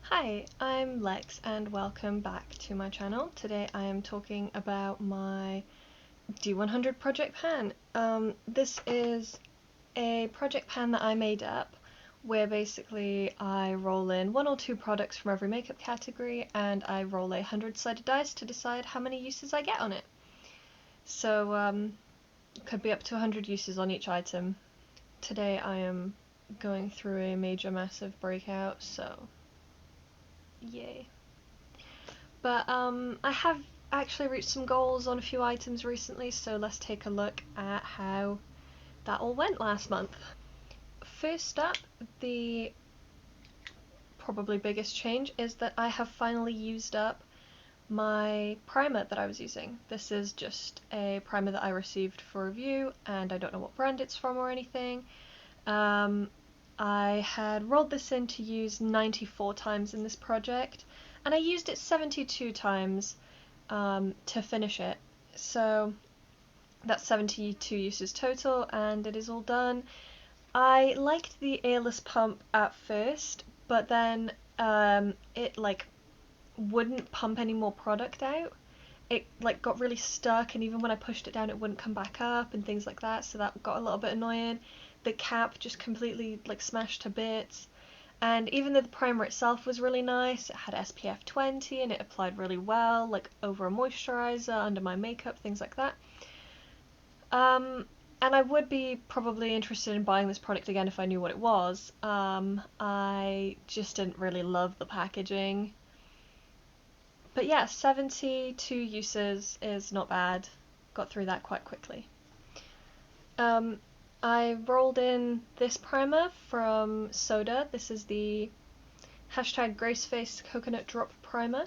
Hi, I'm Lex and welcome back to my channel. Today I am talking about my D100 Project Pan. This is a project pan that I made up where basically I roll in one or two products from every makeup category and I roll a 100-sided dice to decide how many uses I get on it. So could be up to 100 uses on each item. Today I am going through a major massive breakout, so yay. But I have actually reached some goals on a few items recently, so let's take a look at how that all went last month. First up, the probably biggest change is that I have finally used up my primer that I was using. This is just a primer that I received for review, and I don't know what brand it's from or anything. I had rolled this in to use 94 times in this project, and I used it 72 times to finish it. So that's 72 uses total, and it is all done. I liked the airless pump at first, but then it wouldn't pump any more product out. It got really stuck, and even when I pushed it down it wouldn't come back up and things like that, so that got a little bit annoying. The cap just completely smashed to bits, and even though the primer itself was really nice, it had SPF 20 and it applied really well, over a moisturizer, under my makeup, things like that. And I would be probably interested in buying this product again if I knew what it was. I just didn't really love the packaging. But yeah, 72 uses is not bad. Got through that quite quickly. I rolled in this primer from Soda. This is the hashtag Graceface Coconut Drop Primer.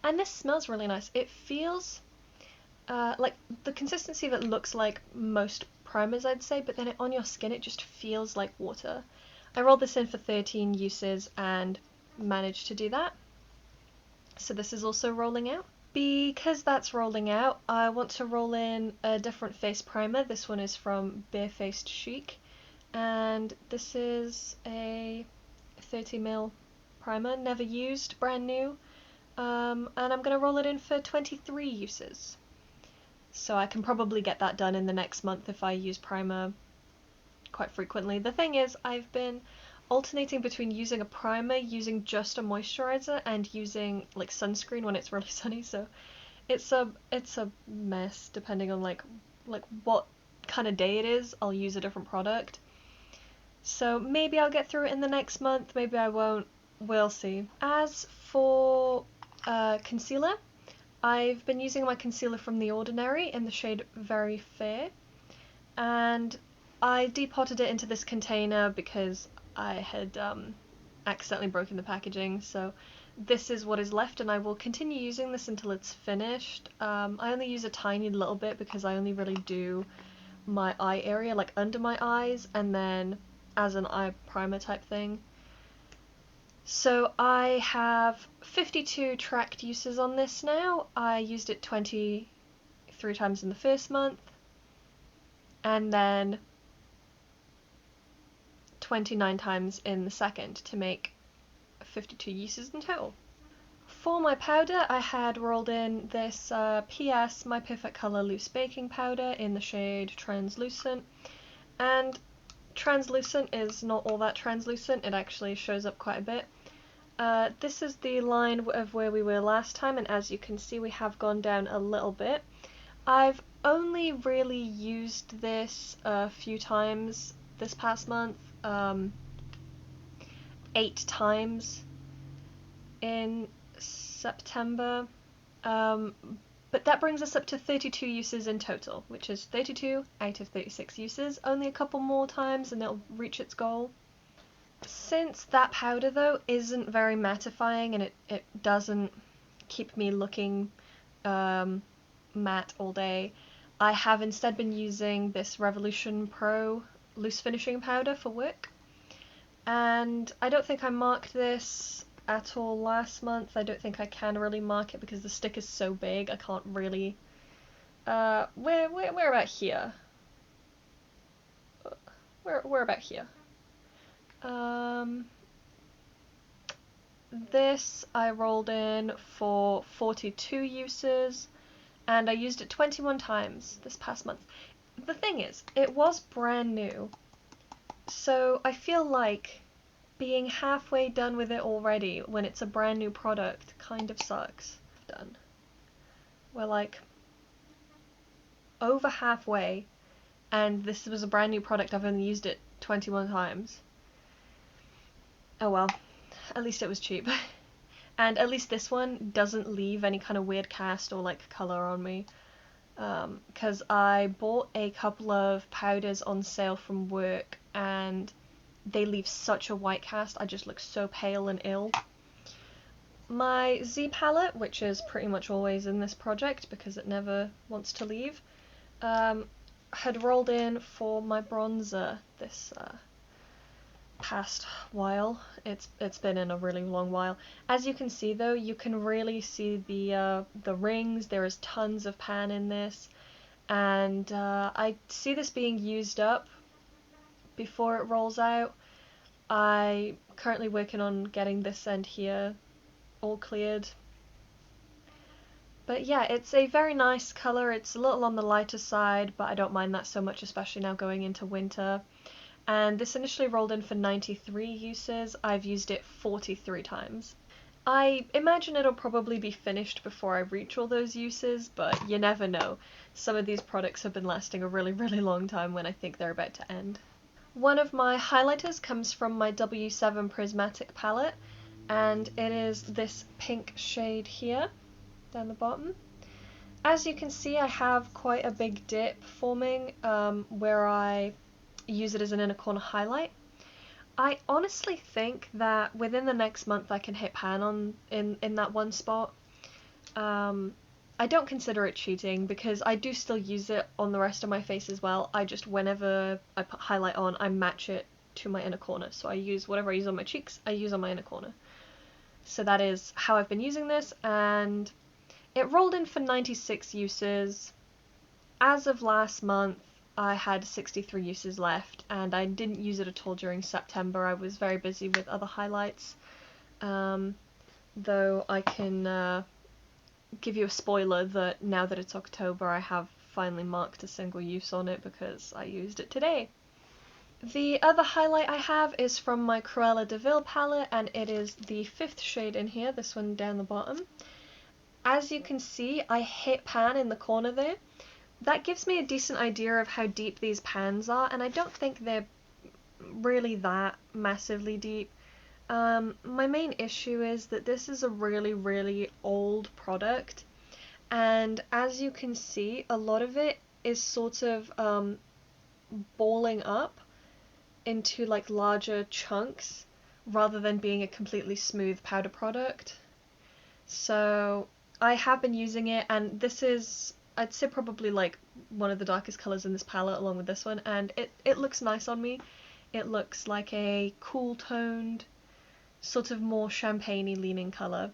And this smells really nice. It feels like the consistency of it looks like most primers, I'd say, but then on your skin it just feels like water. I rolled this in for 13 uses and managed to do that. So this is also rolling out. Because that's rolling out, I want to roll in a different face primer. This one is from Barefaced Chic, and this is a 30ml primer, never used, brand new, and I'm going to roll it in for 23 uses. So I can probably get that done in the next month if I use primer quite frequently. The thing is, I've been alternating between using a primer, using just a moisturizer, and using sunscreen when it's really sunny, so it's a mess depending on what kind of day it is. I'll use a different product. So maybe I'll get through it in the next month, maybe I won't, we'll see. As for concealer, I've been using my concealer from The Ordinary in the shade Very Fair, and I depotted it into this container because I had accidentally broken the packaging, so this is what is left, and I will continue using this until it's finished. I only use a tiny little bit because I only really do my eye area, under my eyes, and then as an eye primer type thing. So I have 52 tracked uses on this now. I used it 23 times in the first month, and then 29 times in the second to make 52 uses in total. For my powder, I had rolled in this PS My Perfect Colour Loose Baking Powder in the shade Translucent, and Translucent is not all that translucent, it actually shows up quite a bit. This is the line of where we were last time, and as you can see we have gone down a little bit. I've only really used this a few times this past month, 8 times in September, but that brings us up to 32 uses in total, which is 32 out of 36 uses. Only a couple more times and it'll reach its goal. Since that powder though isn't very mattifying and it doesn't keep me looking matte all day, I have instead been using this Revolution Pro loose finishing powder for work, and I don't think I marked this at all last month. I don't think I can really mark it because the stick is so big I can't really where about here? Where about here? This I rolled in for 42 uses, and I used it 21 times this past month. The thing is, it was brand new, so I feel like being halfway done with it already when it's a brand new product kind of sucks. Done. We're like over halfway, and this was a brand new product. I've only used it 21 times. Oh well, at least it was cheap. And at least this one doesn't leave any kind of weird cast or like colour on me. Because I bought a couple of powders on sale from work and they leave such a white cast. I just look so pale and ill. My Z palette, which is pretty much always in this project because it never wants to leave, had rolled in for my bronzer this past while. It's been in a really long while. As you can see though, you can really see the rings. There is tons of pan in this, and I see this being used up before it rolls out. I'm currently working on getting this end here all cleared. But yeah, it's a very nice colour. It's a little on the lighter side, but I don't mind that so much, especially now going into winter. And this initially rolled in for 93 uses. I've used it 43 times. I imagine it'll probably be finished before I reach all those uses, but you never know. Some of these products have been lasting a really, really long time when I think they're about to end. One of my highlighters comes from my W7 Prismatic palette, and it is this pink shade here, down the bottom. As you can see, I have quite a big dip forming where I use it as an inner corner highlight. I honestly think that within the next month I can hit pan on in that one spot. I don't consider it cheating because I do still use it on the rest of my face as well. I just, whenever I put highlight on, I match it to my inner corner. So I use whatever I use on my cheeks, I use on my inner corner. So that is how I've been using this, and it rolled in for 96 uses. As of last month, I had 63 uses left, and I didn't use it at all during September. I was very busy with other highlights. Though I can give you a spoiler that now that it's October, I have finally marked a single use on it because I used it today. The other highlight I have is from my Cruella de Vil palette, and it is the 5th shade in here, this one down the bottom. As you can see, I hit pan in the corner there. That gives me a decent idea of how deep these pans are, and I don't think they're really that massively deep. My main issue is that this is a really, really old product, and as you can see, a lot of it is sort of balling up into like larger chunks rather than being a completely smooth powder product. So I have been using it, and this is, I'd say, probably like one of the darkest colours in this palette along with this one, and it looks nice on me. It looks like a cool toned, sort of more champagne-y leaning colour.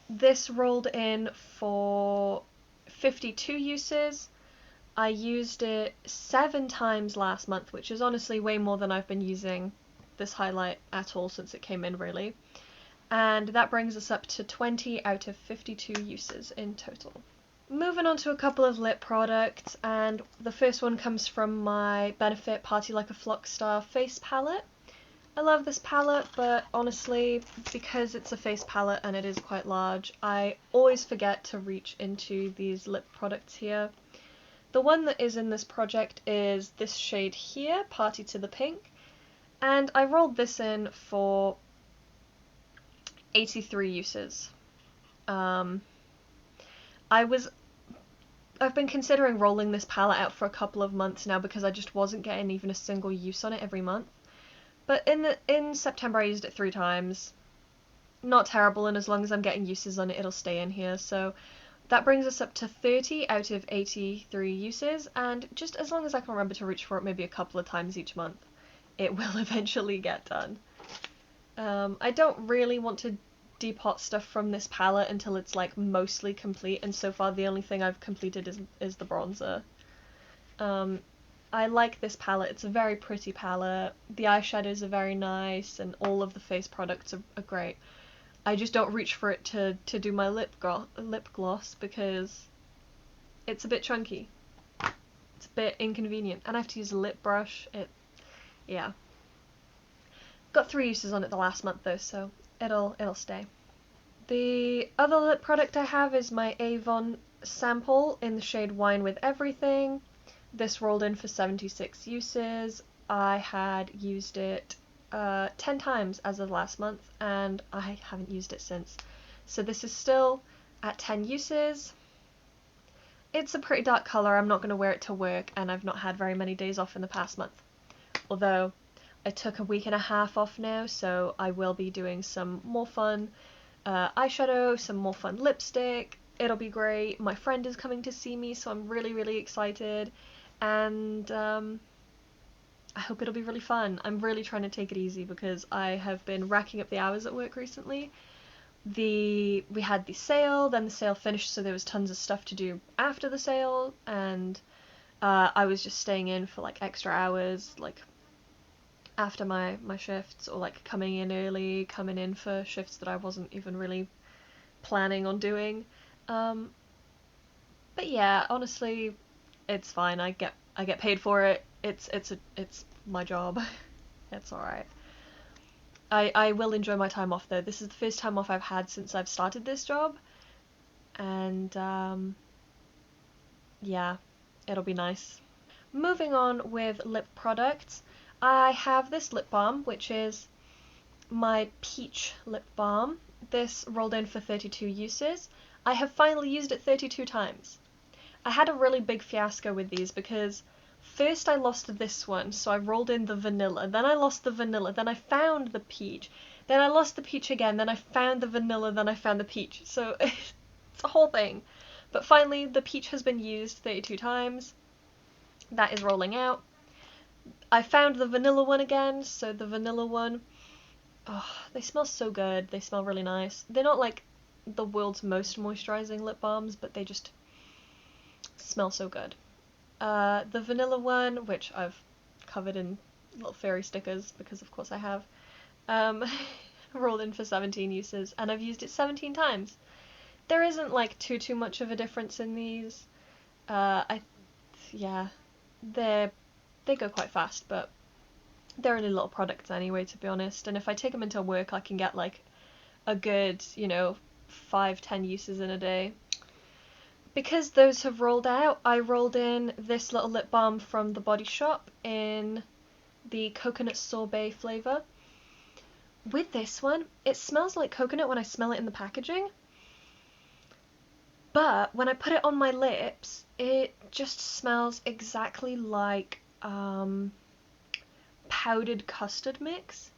This rolled in for 52 uses. I used it 7 times last month, which is honestly way more than I've been using this highlight at all since it came in, really. And that brings us up to 20 out of 52 uses in total. Moving on to a couple of lip products, and the first one comes from my Benefit Party Like a Flock Star face palette. I love this palette, but honestly, because it's a face palette and it is quite large, I always forget to reach into these lip products here. The one that is in this project is this shade here, Party to the Pink, and I rolled this in for 83 uses. I've been considering rolling this palette out for a couple of months now because I just wasn't getting even a single use on it every month. But in September I used it 3 times. Not terrible, and as long as I'm getting uses on it, it'll stay in here. So that brings us up to 30 out of 83 uses, and just as long as I can remember to reach for it maybe a couple of times each month, it will eventually get done. I don't really want to depot stuff from this palette until it's like mostly complete, and so far the only thing I've completed is the bronzer. I like this palette. It's a very pretty palette. The eyeshadows are very nice, and all of the face products are great. I just don't reach for it to do my lip gloss because it's a bit chunky. It's a bit inconvenient, and I have to use a lip brush. Yeah. Got 3 uses on it the last month though, so it'll stay. The other lip product I have is my Avon sample in the shade Wine with Everything. This rolled in for 76 uses. I had used it 10 times as of last month, and I haven't used it since. So this is still at 10 uses. It's a pretty dark colour. I'm not going to wear it to work, and I've not had very many days off in the past month. Although I took a week and a half off now, so I will be doing some more fun eyeshadow, some more fun lipstick. It'll be great. My friend is coming to see me, so I'm really, really excited. And I hope it'll be really fun. I'm really trying to take it easy because I have been racking up the hours at work recently. We had the sale, then the sale finished, so there was tons of stuff to do after the sale, and I was just staying in for like extra hours, like after my shifts, or like coming in early, coming in for shifts that I wasn't even really planning on doing. But yeah, honestly, it's fine. I get paid for it. It's my job. It's alright. I will enjoy my time off though. This is the first time off I've had since I've started this job, and yeah, it'll be nice. Moving on with lip products, I have this lip balm, which is my peach lip balm. This rolled in for 32 uses. I have finally used it 32 times. I had a really big fiasco with these because first I lost this one, so I rolled in the vanilla, then I lost the vanilla, then I found the peach, then I lost the peach again, then I found the vanilla, then I found the peach. So it's a whole thing. But finally, the peach has been used 32 times. That is rolling out. I found the vanilla one again, so the vanilla one, oh, they smell so good. They smell really nice. They're not like the world's most moisturizing lip balms, but they just smell so good. The vanilla one, which I've covered in little fairy stickers, because of course I have, rolled in for 17 uses, and I've used it 17 times. There isn't like too much of a difference in these. Yeah, they go quite fast, but they're only little products anyway, to be honest, and if I take them into work, I can get like a good, 5-10 uses in a day. Because those have rolled out, I rolled in this little lip balm from the Body Shop in the coconut sorbet flavour. With this one, it smells like coconut when I smell it in the packaging, but when I put it on my lips, it just smells exactly like powdered custard mix.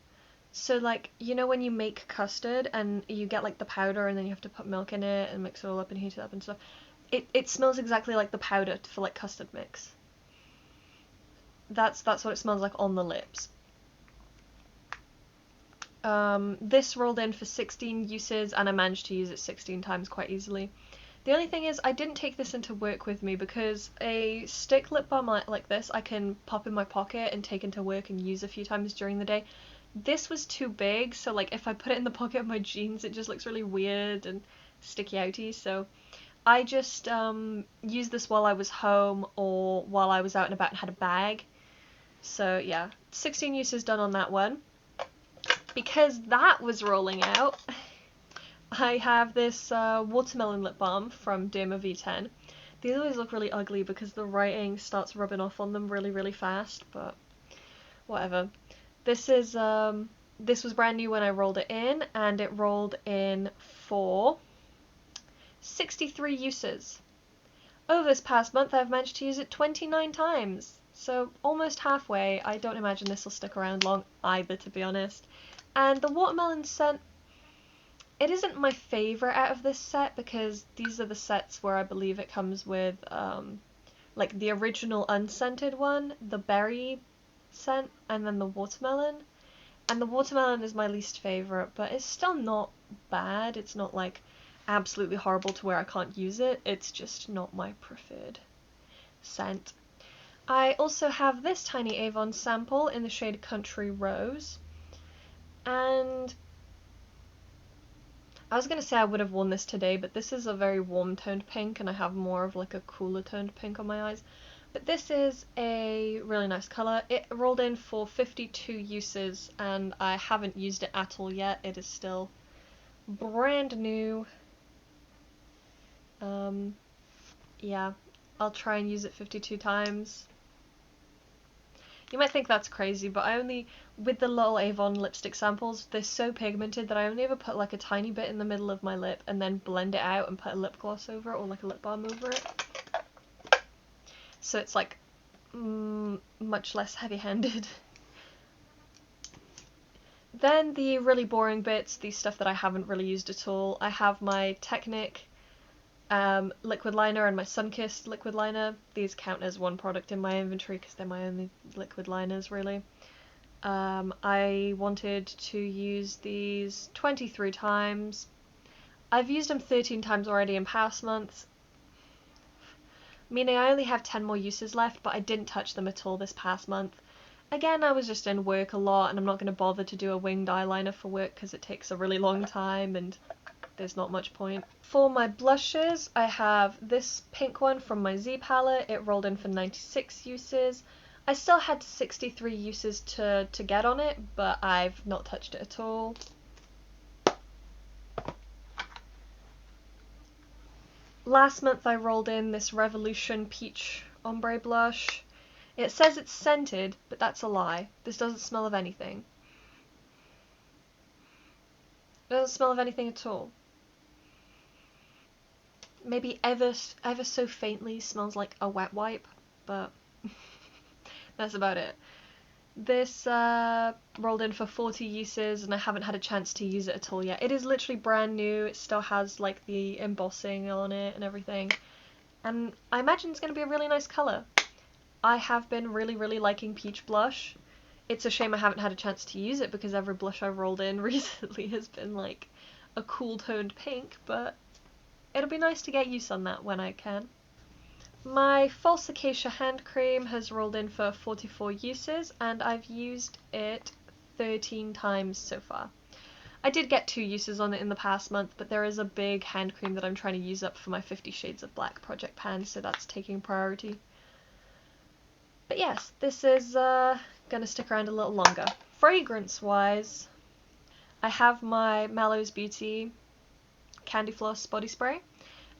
So like, when you make custard and you get like the powder and then you have to put milk in it and mix it all up and heat it up and stuff, it smells exactly like the powder for like custard mix. That's what it smells like on the lips. This rolled in for 16 uses and I managed to use it 16 times quite easily. The only thing is I didn't take this into work with me because a stick lip balm like this I can pop in my pocket and take into work and use a few times during the day. This was too big, so like if I put it in the pocket of my jeans it just looks really weird and sticky outy, so I just used this while I was home or while I was out and about and had a bag. So yeah, 16 uses done on that one. Because that was rolling out, I have this watermelon lip balm from Derma V10. These always look really ugly because the writing starts rubbing off on them really, really fast, but whatever. This was brand new when I rolled it in, and it rolled in for 63 uses. Over this past month, I've managed to use it 29 times, so almost halfway. I don't imagine this will stick around long either, to be honest. And the watermelon scent, it isn't my favourite out of this set because these are the sets where I believe it comes with like the original unscented one, the berry scent, and then the watermelon. And the watermelon is my least favourite, but it's still not bad. It's not like absolutely horrible to where I can't use it. It's just not my preferred scent. I also have this tiny Avon sample in the shade Country Rose, and I was gonna say I would have worn this today, but this is a very warm toned pink and I have more of like a cooler toned pink on my eyes. But this is a really nice colour. It rolled in for 52 uses and I haven't used it at all yet. It is still brand new. Yeah, I'll try and use it 52 times. You might think that's crazy, but with the little Avon lipstick samples, they're so pigmented that I only ever put like a tiny bit in the middle of my lip and then blend it out and put a lip gloss over it or like a lip balm over it. So it's like much less heavy-handed. Then the really boring bits, the stuff that I haven't really used at all. I have my Technic liquid liner and my Sunkissed liquid liner. These count as one product in my inventory because they're my only liquid liners, really. I wanted to use these 23 times. I've used them 13 times already in past months, meaning I only have 10 more uses left, but I didn't touch them at all this past month. Again, I was just in work a lot, and I'm not going to bother to do a winged eyeliner for work because it takes a really long time and there's not much point. For my blushes, I have this pink one from my Z palette. It rolled in for 96 uses. I still had 63 uses to get on it, but I've not touched it at all. Last month I rolled in this Revolution Peach Ombre Blush. It says it's scented, but that's a lie. This doesn't smell of anything. It doesn't smell of anything at all. Maybe ever so faintly smells like a wet wipe, but that's about it. This rolled in for 40 uses and I haven't had a chance to use it at all yet. It is literally brand new. It still has like the embossing on it and everything. And I imagine it's going to be a really nice colour. I have been really liking Peach Blush. It's a shame I haven't had a chance to use it because every blush I've rolled in recently has been like a cool toned pink, but it'll be nice to get use on that when I can. My False Acacia hand cream has rolled in for 44 uses and I've used it 13 times so far. I did get 2 uses on it in the past month, but there is a big hand cream that I'm trying to use up for my 50 Shades of Black Project Pan, so that's taking priority. But yes, this is gonna stick around a little longer. Fragrance-wise, I have my Mallows Beauty Candy Floss body spray,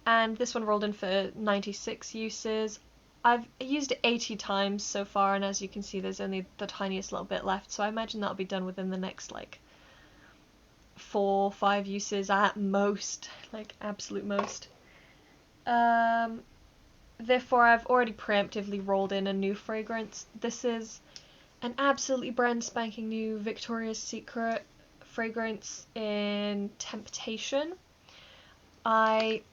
and this one rolled in for 96 uses. I've used it 80 times so far, and as you can see there's only the tiniest little bit left, so I imagine that'll be done within the next like 4 or 5 uses at most, like absolute most. Therefore I've already preemptively rolled in a new fragrance. This is an absolutely brand spanking new Victoria's Secret fragrance in Temptation. I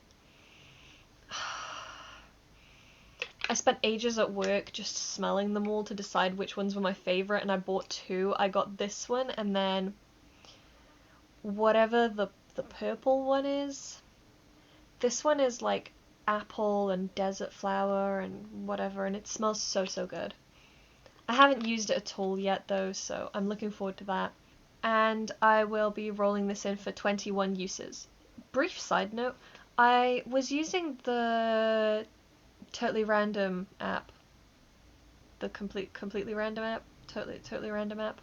spent ages at work just smelling them all to decide which ones were my favourite, and I bought 2. I got this one and then whatever the purple one is. This one is like apple and desert flower and whatever, and it smells so good. I haven't used it at all yet though, so I'm looking forward to that. And I will be rolling this in for 21 uses. Brief side note, I was using the Totally Random app, the completely random app, totally random app,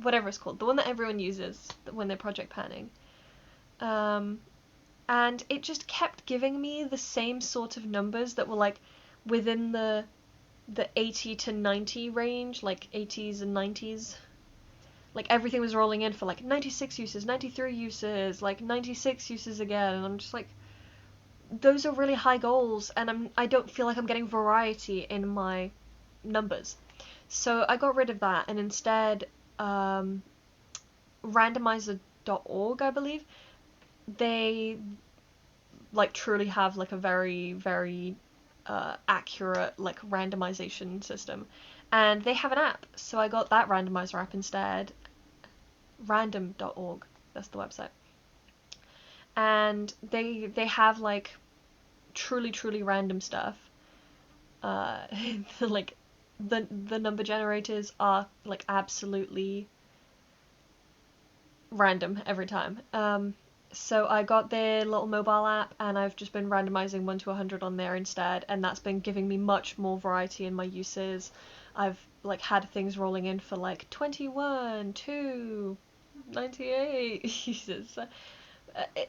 whatever it's called, the one that everyone uses when they're project panning. And it just kept giving me the same sort of numbers that were like within the 80 to 90 range, like 80s and 90s. Like everything was rolling in for like 96 uses, 93 uses, like 96 uses again, and I'm just like, those are really high goals, and I don't feel like I'm getting variety in my numbers. So I got rid of that, and instead, randomizer.org, I believe, they like truly have like a very accurate like randomization system, and they have an app, so I got that randomizer app instead. Random.org, that's the website, and they have like truly random stuff, like the number generators are like absolutely random every time. So I got their little mobile app and I've just been randomizing 1 to 100 on there instead, and that's been giving me much more variety in my uses. I've like had things rolling in for like 21, 2, 98 uses.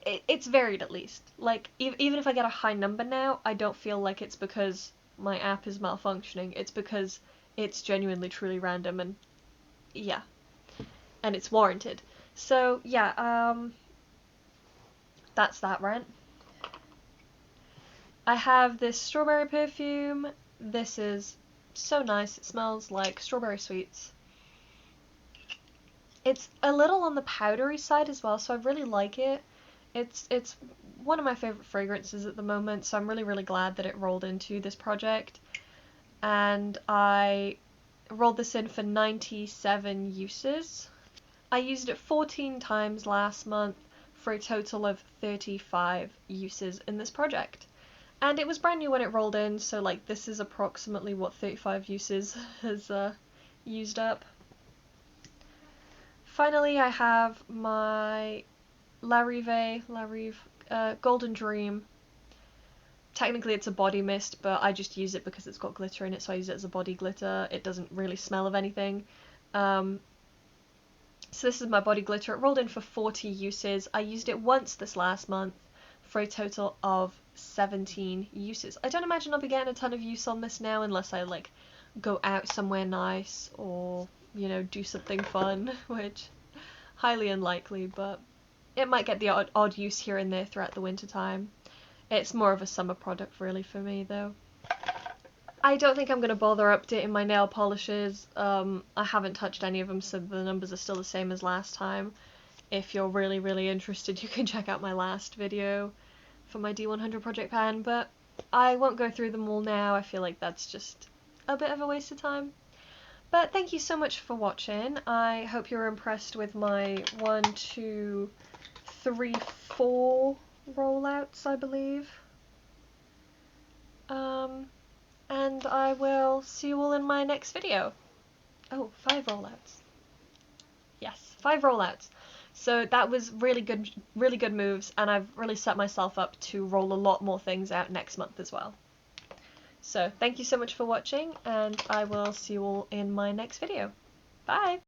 It's varied at least. Like even if I get a high number now, I don't feel like it's because my app is malfunctioning. It's because it's genuinely truly random, and yeah, and it's warranted. So yeah, that's that rant. I have this strawberry perfume. This is so nice. It smells like strawberry sweets. It's a little on the powdery side as well, so I really like it. It's one of my favorite fragrances at the moment, so I'm really glad that it rolled into this project. And I rolled this in for 97 uses. I used it 14 times last month for a total of 35 uses in this project. And it was brand new when it rolled in, so like this is approximately what 35 uses has used up. Finally, I have my La Rive Golden Dream. Technically it's a body mist, but I just use it because it's got glitter in it, so I use it as a body glitter. It doesn't really smell of anything. So this is my body glitter. It rolled in for 40 uses. I used it once this last month for a total of 17 uses. I don't imagine I'll be getting a ton of use on this now unless I like go out somewhere nice or, you know, do something fun, which highly unlikely, but it might get the odd use here and there throughout the winter time. It's more of a summer product really for me though. I don't think I'm going to bother updating my nail polishes. I haven't touched any of them, so the numbers are still the same as last time. If you're really interested, you can check out my last video for my D100 Project Pan, but I won't go through them all now. I feel like that's just a bit of a waste of time. But thank you so much for watching. I hope you're impressed with my 1, 2, 3, 4 rollouts, I believe. And I will see you all in my next video. Oh, 5 rollouts. Yes, 5 rollouts. So that was really good moves, and I've really set myself up to roll a lot more things out next month as well. So thank you so much for watching, and I will see you all in my next video. Bye!